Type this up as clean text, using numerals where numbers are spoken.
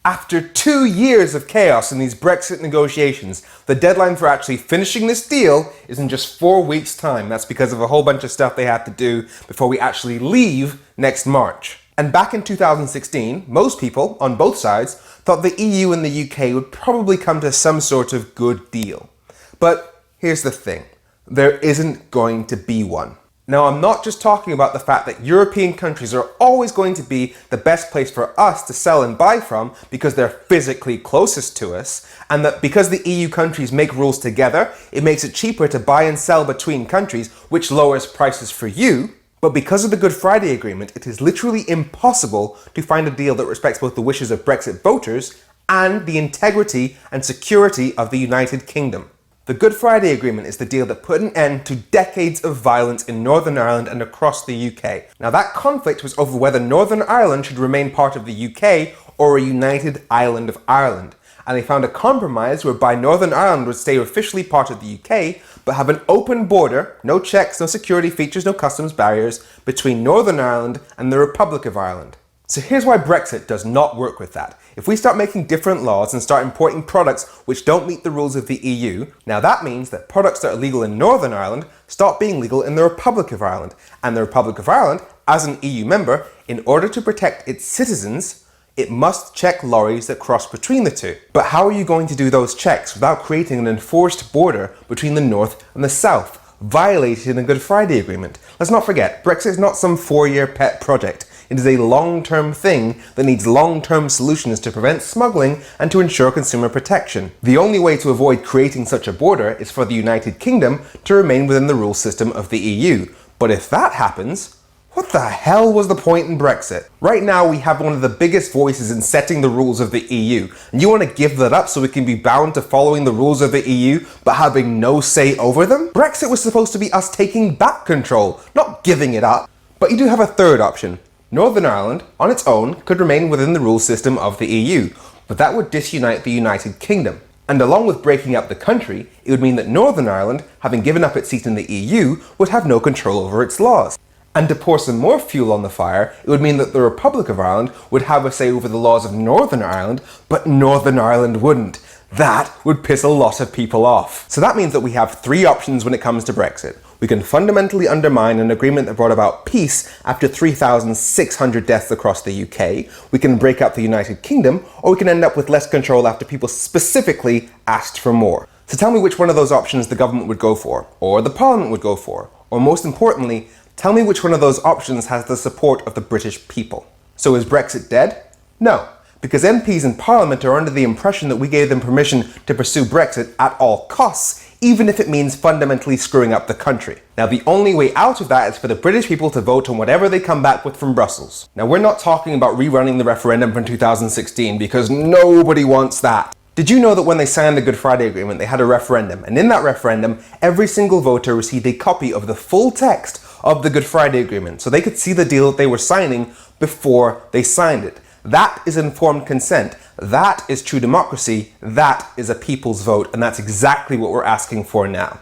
After 2 years of chaos in these Brexit negotiations, the deadline for actually finishing this deal is in just 4 weeks' time. That's because of a whole bunch of stuff they have to do before we actually leave next March. And back in 2016, most people, on both sides, thought the EU and the UK would probably come to some sort of good deal. But here's the thing, there isn't going to be one. Now, I'm not just talking about the fact that European countries are always going to be the best place for us to sell and buy from because they're physically closest to us, and that because the EU countries make rules together, it makes it cheaper to buy and sell between countries, which lowers prices for you. But because of the Good Friday Agreement, it is literally impossible to find a deal that respects both the wishes of Brexit voters and the integrity and security of the United Kingdom. The Good Friday Agreement is the deal that put an end to decades of violence in Northern Ireland and across the UK. Now, that conflict was over whether Northern Ireland should remain part of the UK or a united island of Ireland. And they found a compromise whereby Northern Ireland would stay officially part of the UK, but have an open border, no checks, no security features, no customs barriers, between Northern Ireland and the Republic of Ireland. So here's why Brexit does not work with that. If we start making different laws and start importing products which don't meet the rules of the EU, now that means that products that are legal in Northern Ireland stop being legal in the Republic of Ireland. And the Republic of Ireland, as an EU member, in order to protect its citizens, it must check lorries that cross between the two. But how are you going to do those checks without creating an enforced border between the North and the South, violating the Good Friday Agreement? Let's not forget, Brexit is not some 4-year pet project. It is a long-term thing that needs long-term solutions to prevent smuggling and to ensure consumer protection. The only way to avoid creating such a border is for the United Kingdom to remain within the rule system of the EU. But if that happens, what the hell was the point in Brexit? Right now we have one of the biggest voices in setting the rules of the EU, and you want to give that up so we can be bound to following the rules of the EU but having no say over them? Brexit was supposed to be us taking back control, not giving it up. But you do have a third option. Northern Ireland, on its own, could remain within the rule system of the EU, but that would disunite the United Kingdom. And along with breaking up the country, it would mean that Northern Ireland, having given up its seat in the EU, would have no control over its laws. And to pour some more fuel on the fire, it would mean that the Republic of Ireland would have a say over the laws of Northern Ireland, but Northern Ireland wouldn't. That would piss a lot of people off. So that means that we have 3 options when it comes to Brexit. We can fundamentally undermine an agreement that brought about peace after 3,600 deaths across the UK, we can break up the United Kingdom, or we can end up with less control after people specifically asked for more. So tell me which one of those options the government would go for, or the Parliament would go for, or most importantly, tell me which one of those options has the support of the British people. So is Brexit dead? No, because MPs in Parliament are under the impression that we gave them permission to pursue Brexit at all costs, even if it means fundamentally screwing up the country. Now, the only way out of that is for the British people to vote on whatever they come back with from Brussels. Now, we're not talking about rerunning the referendum from 2016 because nobody wants that. Did you know that when they signed the Good Friday Agreement, they had a referendum, and in that referendum, every single voter received a copy of the full text of the Good Friday Agreement, so they could see the deal that they were signing before they signed it. That is informed consent. That is true democracy. That is a people's vote, and that's exactly what we're asking for now.